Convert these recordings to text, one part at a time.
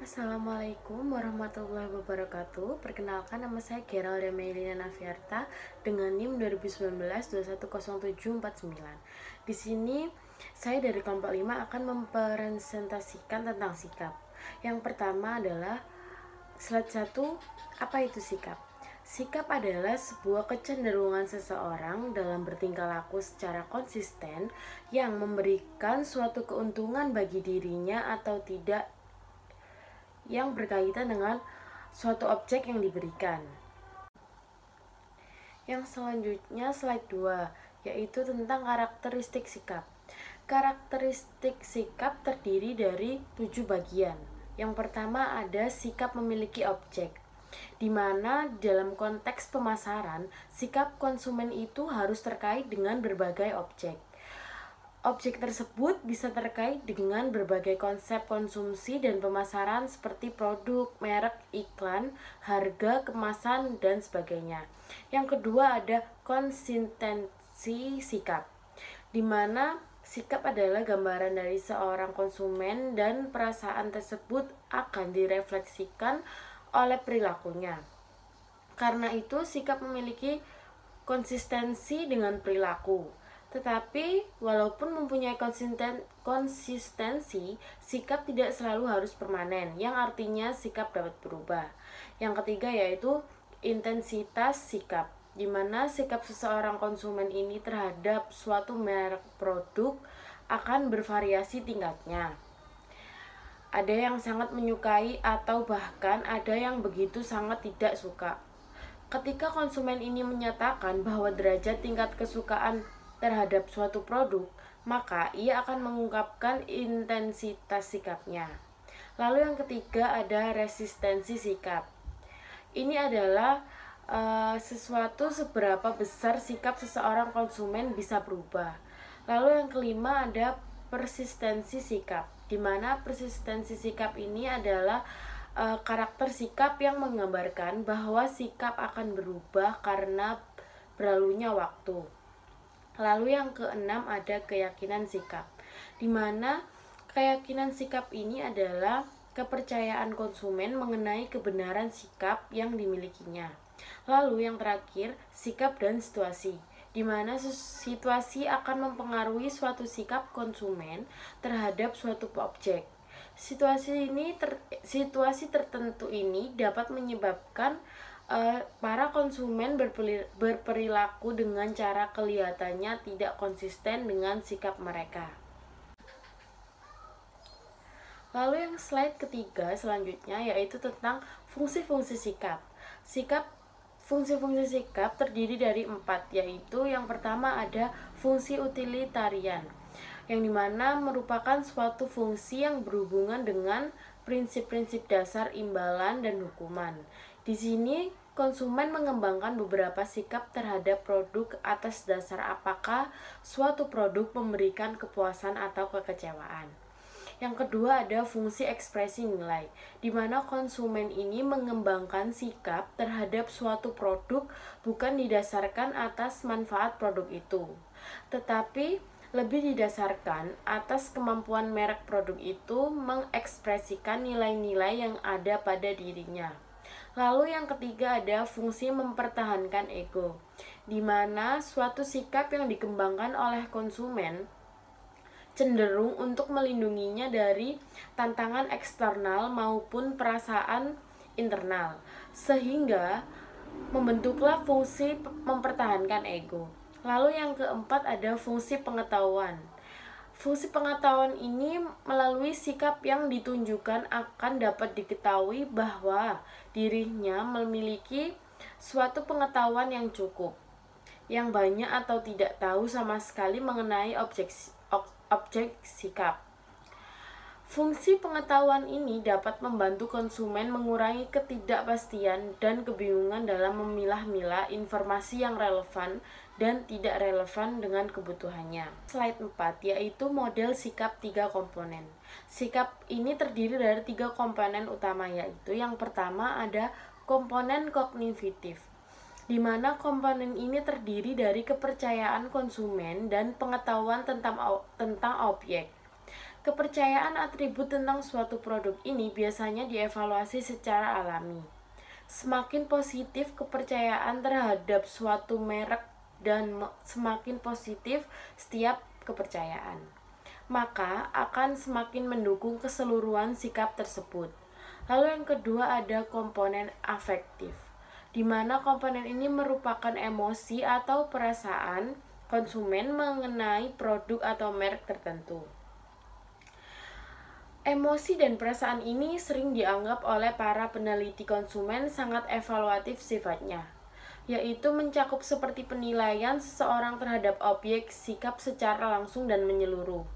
Assalamualaikum warahmatullahi wabarakatuh. Perkenalkan, nama saya Geralda Melina Nafiarta dengan NIM 2019-210749. Di sini saya dari kelompok 5 akan mempresentasikan tentang sikap. Yang pertama adalah slide 1, apa itu sikap? Sikap adalah sebuah kecenderungan seseorang dalam bertingkah laku secara konsisten yang memberikan suatu keuntungan bagi dirinya atau tidak yang berkaitan dengan suatu objek yang diberikan. Yang selanjutnya slide 2, yaitu tentang karakteristik sikap. Karakteristik sikap terdiri dari 7 bagian. Yang pertama ada sikap memiliki objek, di mana dalam konteks pemasaran, sikap konsumen itu harus terkait dengan berbagai objek. Objek tersebut bisa terkait dengan berbagai konsep konsumsi dan pemasaran seperti produk, merek, iklan, harga, kemasan, dan sebagainya. Yang kedua ada konsistensi sikap, di mana sikap adalah gambaran dari seorang konsumen dan perasaan tersebut akan direfleksikan oleh perilakunya. Karena itu sikap memiliki konsistensi dengan perilaku. Tetapi walaupun mempunyai konsistensi, sikap tidak selalu harus permanen, yang artinya sikap dapat berubah. Yang ketiga yaitu intensitas sikap, di mana sikap seseorang konsumen ini terhadap suatu merek produk akan bervariasi tingkatnya. Ada yang sangat menyukai atau bahkan ada yang begitu sangat tidak suka. Ketika konsumen ini menyatakan bahwa derajat tingkat kesukaan terhadap suatu produk, maka ia akan mengungkapkan intensitas sikapnya. Lalu yang ketiga ada resistensi sikap. Ini adalah sesuatu seberapa besar sikap seseorang konsumen bisa berubah. Lalu yang kelima ada persistensi sikap, di mana persistensi sikap ini adalah karakter sikap yang menggambarkan bahwa sikap akan berubah karena berlalunya waktu. Lalu yang keenam ada keyakinan sikap, di mana keyakinan sikap ini adalah kepercayaan konsumen mengenai kebenaran sikap yang dimilikinya. Lalu yang terakhir, sikap dan situasi, di mana situasi akan mempengaruhi suatu sikap konsumen terhadap suatu objek. Situasi tertentu ini dapat menyebabkan para konsumen berperilaku dengan cara kelihatannya tidak konsisten dengan sikap mereka. Lalu yang slide ketiga selanjutnya yaitu tentang fungsi-fungsi sikap. Fungsi-fungsi sikap terdiri dari 4, yaitu yang pertama ada fungsi utilitarian, yang dimana merupakan suatu fungsi yang berhubungan dengan prinsip-prinsip dasar imbalan dan hukuman. Di sini konsumen mengembangkan beberapa sikap terhadap produk atas dasar apakah suatu produk memberikan kepuasan atau kekecewaan. Yang kedua ada fungsi ekspresi nilai, di mana konsumen ini mengembangkan sikap terhadap suatu produk bukan didasarkan atas manfaat produk itu, tetapi lebih didasarkan atas kemampuan merek produk itu mengekspresikan nilai-nilai yang ada pada dirinya. Lalu yang ketiga ada fungsi mempertahankan ego, di mana suatu sikap yang dikembangkan oleh konsumen cenderung untuk melindunginya dari tantangan eksternal maupun perasaan internal, sehingga membentuklah fungsi mempertahankan ego. Lalu yang keempat ada fungsi pengetahuan. Fungsi pengetahuan ini melalui sikap yang ditunjukkan akan dapat diketahui bahwa dirinya memiliki suatu pengetahuan yang cukup, yang banyak atau tidak tahu sama sekali mengenai objek sikap. Fungsi pengetahuan ini dapat membantu konsumen mengurangi ketidakpastian dan kebingungan dalam memilah-milah informasi yang relevan dan tidak relevan dengan kebutuhannya. Slide 4 yaitu model sikap 3 komponen. Sikap ini terdiri dari 3 komponen utama, yaitu yang pertama ada komponen kognitif, di mana komponen ini terdiri dari kepercayaan konsumen dan pengetahuan tentang objek. Kepercayaan atribut tentang suatu produk ini biasanya dievaluasi secara alami. Semakin positif kepercayaan terhadap suatu merek dan semakin positif setiap kepercayaan, maka akan semakin mendukung keseluruhan sikap tersebut. Lalu yang kedua ada komponen afektif, di mana komponen ini merupakan emosi atau perasaan konsumen mengenai produk atau merek tertentu. Emosi dan perasaan ini sering dianggap oleh para peneliti konsumen sangat evaluatif sifatnya, yaitu mencakup seperti penilaian seseorang terhadap objek, sikap secara langsung dan menyeluruh.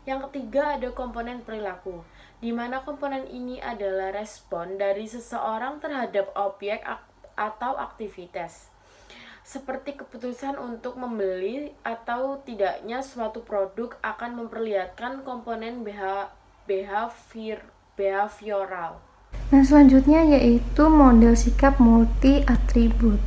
Yang ketiga ada komponen perilaku, di mana komponen ini adalah respon dari seseorang terhadap objek atau aktivitas, seperti keputusan untuk membeli atau tidaknya suatu produk akan memperlihatkan komponen behavioral. Nah, selanjutnya yaitu model sikap multi atribut.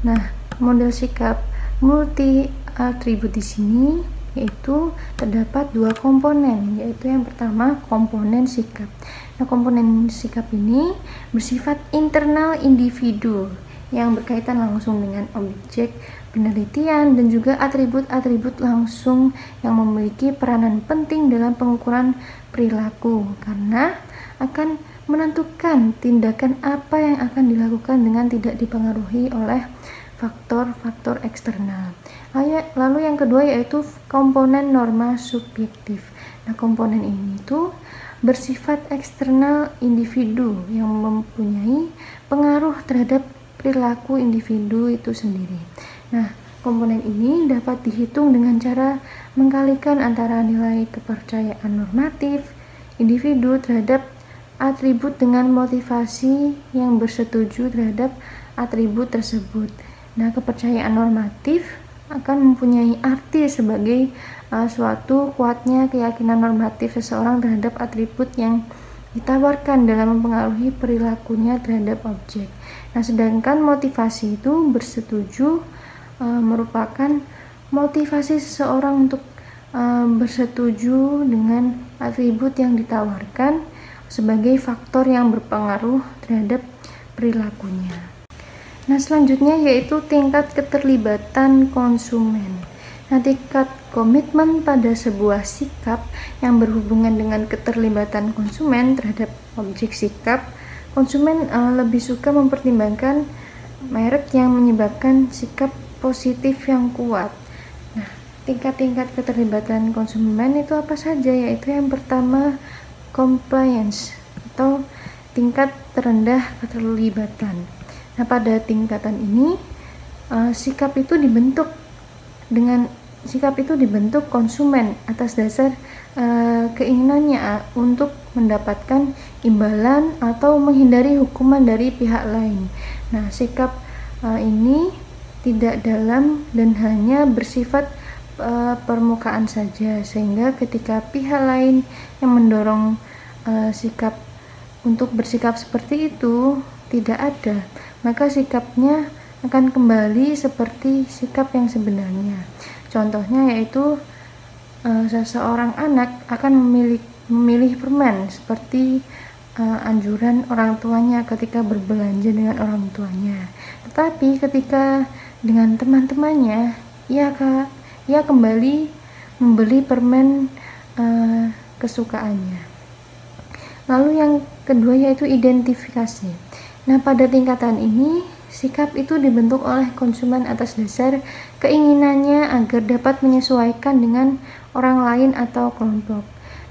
Nah, model sikap multi atribut di sini yaitu terdapat dua komponen, yaitu yang pertama komponen sikap. Nah, komponen sikap ini bersifat internal individu yang berkaitan langsung dengan objek penelitian dan juga atribut-atribut langsung yang memiliki peranan penting dalam pengukuran perilaku, karena akan menentukan tindakan apa yang akan dilakukan dengan tidak dipengaruhi oleh faktor-faktor eksternal. Lalu yang kedua yaitu komponen norma subjektif. Nah, komponen ini itu bersifat eksternal individu yang mempunyai pengaruh terhadap perilaku individu itu sendiri. Nah, komponen ini dapat dihitung dengan cara mengkalikan antara nilai kepercayaan normatif individu terhadap atribut dengan motivasi yang bersetuju terhadap atribut tersebut. Nah, kepercayaan normatif akan mempunyai arti sebagai suatu kuatnya keyakinan normatif seseorang terhadap atribut yang ditawarkan dalam mempengaruhi perilakunya terhadap objek. Nah, sedangkan motivasi itu bersetuju merupakan motivasi seseorang untuk bersetuju dengan atribut yang ditawarkan sebagai faktor yang berpengaruh terhadap perilakunya. Nah, selanjutnya yaitu tingkat keterlibatan konsumen. Nah, tingkat komitmen pada sebuah sikap yang berhubungan dengan keterlibatan konsumen terhadap objek sikap, konsumen lebih suka mempertimbangkan merek yang menyebabkan sikap positif yang kuat. Nah, tingkat-tingkat keterlibatan konsumen itu apa saja? Yaitu yang pertama compliance atau tingkat terendah keterlibatan. Nah, pada tingkatan ini sikap itu dibentuk konsumen atas dasar keinginannya untuk mendapatkan imbalan atau menghindari hukuman dari pihak lain. Nah, sikap ini tidak dalam dan hanya bersifat permukaan saja, sehingga ketika pihak lain yang mendorong sikap untuk bersikap seperti itu tidak ada, maka sikapnya akan kembali seperti sikap yang sebenarnya. Contohnya yaitu seseorang anak akan memilih permen seperti anjuran orang tuanya ketika berbelanja dengan orang tuanya. Tetapi ketika dengan teman-temannya, ia kembali membeli permen kesukaannya. Lalu yang kedua yaitu identifikasi. Nah, pada tingkatan ini sikap itu dibentuk oleh konsumen atas dasar keinginannya agar dapat menyesuaikan dengan orang lain atau kelompok.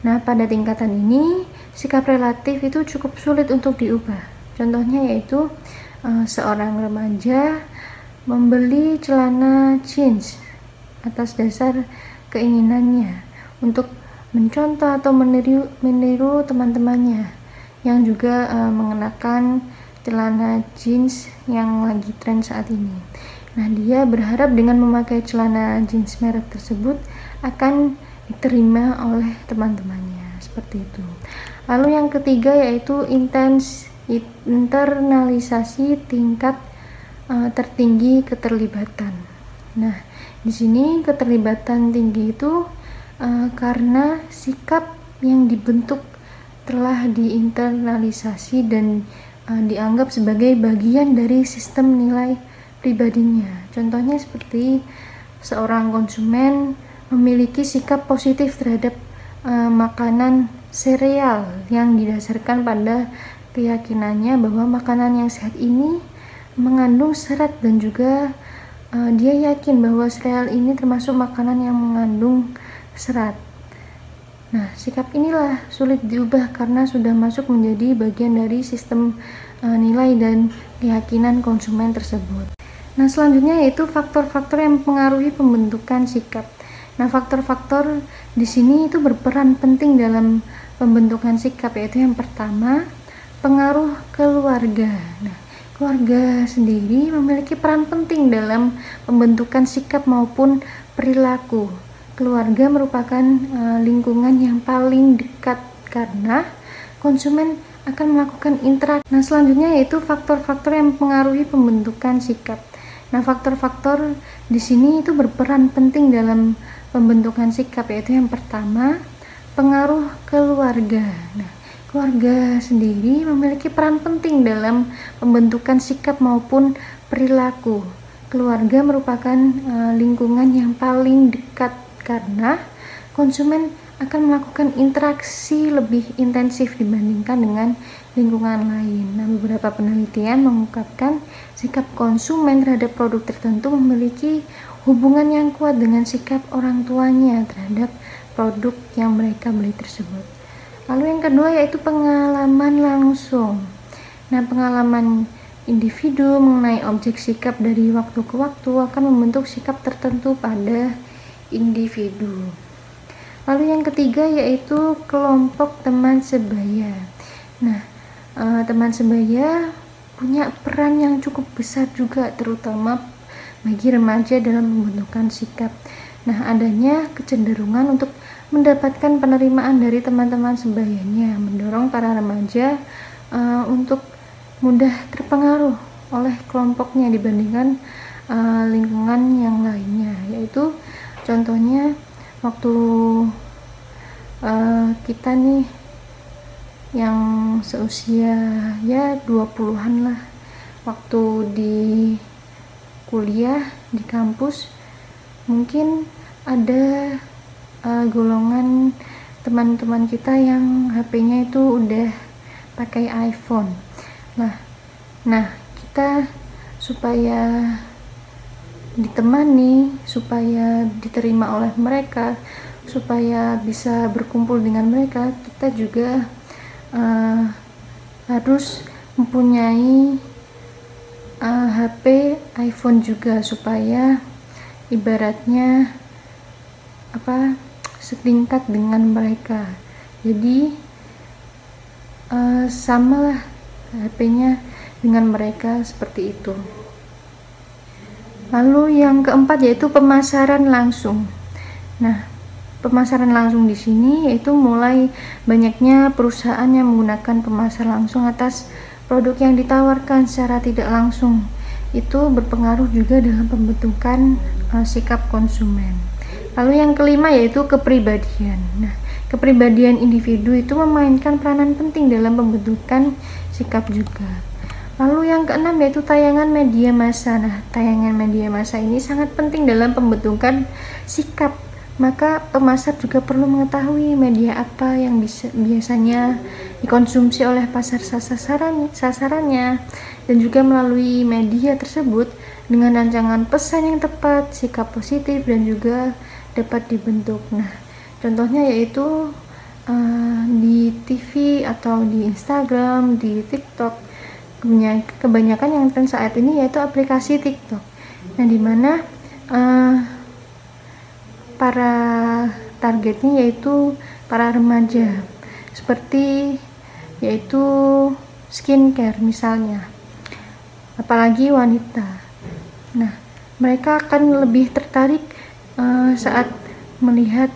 Nah, pada tingkatan ini sikap relatif itu cukup sulit untuk diubah. Contohnya yaitu seorang remaja membeli celana jeans atas dasar keinginannya untuk mencontoh atau meniru teman-temannya yang juga mengenakan celana jeans yang lagi tren saat ini. Nah, dia berharap dengan memakai celana jeans merek tersebut akan diterima oleh teman-temannya, seperti itu. Lalu yang ketiga yaitu internalisasi tingkat tertinggi keterlibatan. Nah, di sini keterlibatan tinggi itu karena sikap yang dibentuk telah diinternalisasi dan dianggap sebagai bagian dari sistem nilai pribadinya. Contohnya seperti seorang konsumen memiliki sikap positif terhadap makanan sereal yang didasarkan pada keyakinannya bahwa makanan yang sehat ini mengandung serat, dan juga dia yakin bahwa sereal ini termasuk makanan yang mengandung serat. Nah, sikap inilah sulit diubah karena sudah masuk menjadi bagian dari sistem nilai dan keyakinan konsumen tersebut. Nah, selanjutnya yaitu faktor-faktor yang mempengaruhi pembentukan sikap. Nah, faktor-faktor di sini itu berperan penting dalam pembentukan sikap, yaitu yang pertama, pengaruh keluarga. Nah, keluarga sendiri memiliki peran penting dalam pembentukan sikap maupun perilaku. Keluarga merupakan lingkungan yang paling dekat karena konsumen akan melakukan interaksi. Nah, selanjutnya yaitu faktor-faktor yang mempengaruhi pembentukan sikap. Nah, faktor-faktor di sini itu berperan penting dalam pembentukan sikap, yaitu yang pertama, pengaruh keluarga. Nah, keluarga sendiri memiliki peran penting dalam pembentukan sikap maupun perilaku. Keluarga merupakan lingkungan yang paling dekat karena konsumen akan melakukan interaksi lebih intensif dibandingkan dengan lingkungan lain. Nah, beberapa penelitian mengungkapkan sikap konsumen terhadap produk tertentu memiliki hubungan yang kuat dengan sikap orang tuanya terhadap produk yang mereka beli tersebut. Lalu yang kedua yaitu pengalaman langsung. Nah, pengalaman individu mengenai objek sikap dari waktu ke waktu akan membentuk sikap tertentu pada individu. Lalu yang ketiga yaitu kelompok teman sebaya. Nah, teman sebaya punya peran yang cukup besar juga, terutama bagi remaja dalam pembentukan sikap. Nah, adanya kecenderungan untuk mendapatkan penerimaan dari teman-teman sebayanya mendorong para remaja untuk mudah terpengaruh oleh kelompoknya dibandingkan lingkungan yang lainnya, yaitu contohnya waktu kita nih yang seusia ya 20-an lah, waktu di kuliah di kampus mungkin ada golongan teman-teman kita yang HP-nya itu udah pakai iPhone. Nah, kita supaya ditemani, supaya diterima oleh mereka, supaya bisa berkumpul dengan mereka, kita juga harus mempunyai HP iPhone juga, supaya ibaratnya setingkat dengan mereka. Jadi samalah HP-nya dengan mereka, seperti itu. Lalu yang keempat yaitu pemasaran langsung. Nah, pemasaran langsung di sini yaitu mulai banyaknya perusahaan yang menggunakan pemasar langsung atas produk yang ditawarkan secara tidak langsung. Itu berpengaruh juga dalam pembentukan sikap konsumen. Lalu yang kelima yaitu kepribadian. Nah, kepribadian individu itu memainkan peranan penting dalam pembentukan sikap juga. Lalu yang keenam yaitu tayangan media massa. Nah, tayangan media massa ini sangat penting dalam pembentukan sikap. Maka pemasar juga perlu mengetahui media apa yang biasanya dikonsumsi oleh pasar sasarannya, dan juga melalui media tersebut dengan rancangan pesan yang tepat, sikap positif dan juga dapat dibentuk. Nah, contohnya yaitu di TV atau di Instagram, di TikTok. Kebanyakan yang tren saat ini yaitu aplikasi TikTok. Nah, dimana para targetnya yaitu para remaja, seperti yaitu skincare misalnya, apalagi wanita. Nah, mereka akan lebih tertarik saat melihat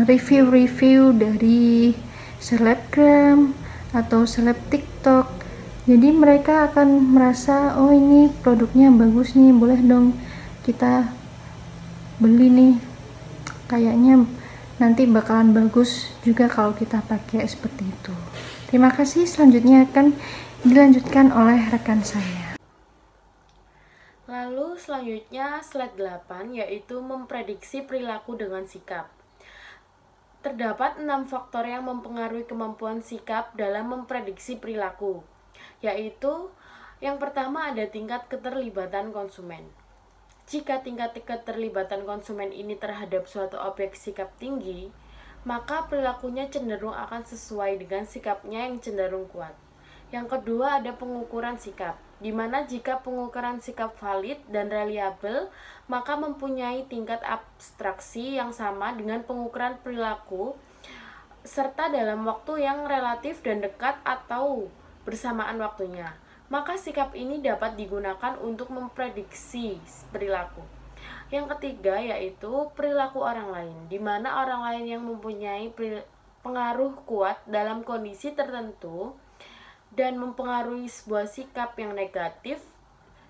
review-review dari selebgram atau seleb TikTok. Jadi mereka akan merasa, oh ini produknya bagus nih, boleh dong kita beli nih, kayaknya nanti bakalan bagus juga kalau kita pakai seperti itu. Terima kasih, selanjutnya akan dilanjutkan oleh rekan saya. Lalu selanjutnya slide 8 yaitu memprediksi perilaku dengan sikap. Terdapat 6 faktor yang mempengaruhi kemampuan sikap dalam memprediksi perilaku, yaitu yang pertama ada tingkat keterlibatan konsumen. Jika tingkat keterlibatan konsumen ini terhadap suatu objek sikap tinggi, maka perilakunya cenderung akan sesuai dengan sikapnya yang cenderung kuat. Yang kedua ada pengukuran sikap, di mana jika pengukuran sikap valid dan reliable, maka mempunyai tingkat abstraksi yang sama dengan pengukuran perilaku, serta dalam waktu yang relatif dan dekat atau bersamaan waktunya. Maka sikap ini dapat digunakan untuk memprediksi perilaku. Yang ketiga yaitu perilaku orang lain, di mana orang lain yang mempunyai pengaruh kuat dalam kondisi tertentu dan mempengaruhi sebuah sikap yang negatif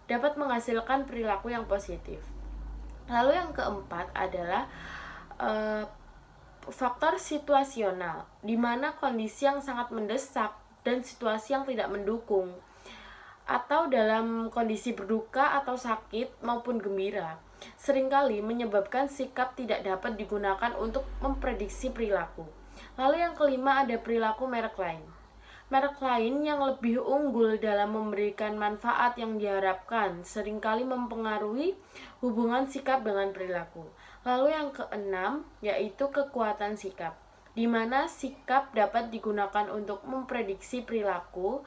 dapat menghasilkan perilaku yang positif. Lalu yang keempat adalah faktor situasional, di mana kondisi yang sangat mendesak dan situasi yang tidak mendukung, atau dalam kondisi berduka atau sakit maupun gembira, seringkali menyebabkan sikap tidak dapat digunakan untuk memprediksi perilaku. Lalu yang kelima ada perilaku merek lain. Merek lain yang lebih unggul dalam memberikan manfaat yang diharapkan seringkali mempengaruhi hubungan sikap dengan perilaku. Lalu yang keenam yaitu kekuatan sikap, di mana sikap dapat digunakan untuk memprediksi perilaku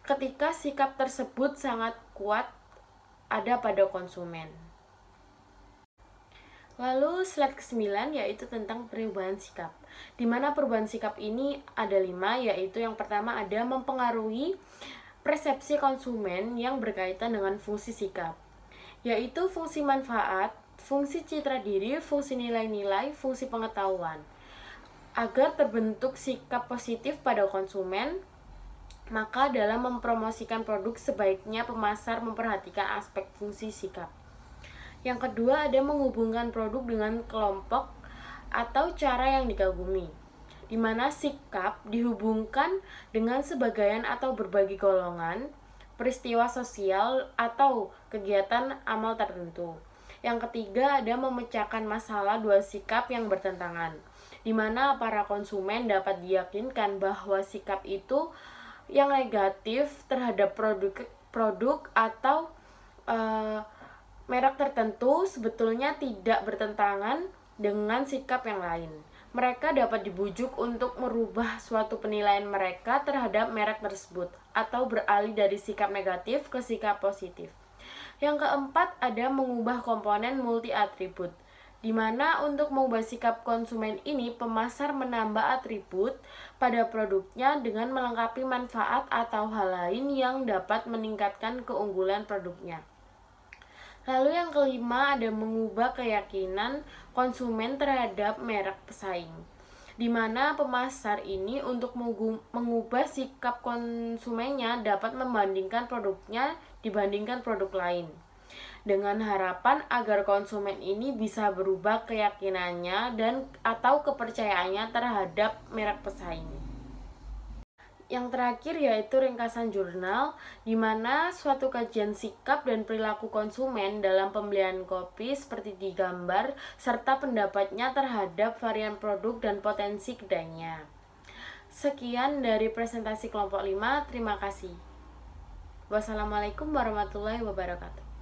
ketika sikap tersebut sangat kuat ada pada konsumen. Lalu slide ke-9 yaitu tentang perubahan sikap, di mana perubahan sikap ini ada 5, yaitu yang pertama ada mempengaruhi persepsi konsumen yang berkaitan dengan fungsi sikap, yaitu fungsi manfaat, fungsi citra diri, fungsi nilai-nilai, fungsi pengetahuan. Agar terbentuk sikap positif pada konsumen, maka dalam mempromosikan produk sebaiknya pemasar memperhatikan aspek fungsi sikap. Yang kedua ada menghubungkan produk dengan kelompok atau cara yang dikagumi, di mana sikap dihubungkan dengan sebagian atau berbagai golongan, peristiwa sosial atau kegiatan amal tertentu. Yang ketiga ada memecahkan masalah dua sikap yang bertentangan, di mana para konsumen dapat diyakinkan bahwa sikap itu yang negatif terhadap produk atau merek tertentu sebetulnya tidak bertentangan dengan sikap yang lain. Mereka dapat dibujuk untuk merubah suatu penilaian mereka terhadap merek tersebut atau beralih dari sikap negatif ke sikap positif. Yang keempat ada mengubah komponen multi atribut, di mana untuk mengubah sikap konsumen ini pemasar menambah atribut pada produknya dengan melengkapi manfaat atau hal lain yang dapat meningkatkan keunggulan produknya. Lalu yang kelima ada mengubah keyakinan konsumen terhadap merek pesaing, di mana pemasar ini untuk mengubah sikap konsumennya dapat membandingkan produknya dibandingkan produk lain, dengan harapan agar konsumen ini bisa berubah keyakinannya dan atau kepercayaannya terhadap merek pesaing. Yang terakhir yaitu ringkasan jurnal, di mana suatu kajian sikap dan perilaku konsumen dalam pembelian kopi seperti di gambar, serta pendapatnya terhadap varian produk dan potensi kedainya. Sekian dari presentasi kelompok 5, terima kasih. Wassalamualaikum warahmatullahi wabarakatuh.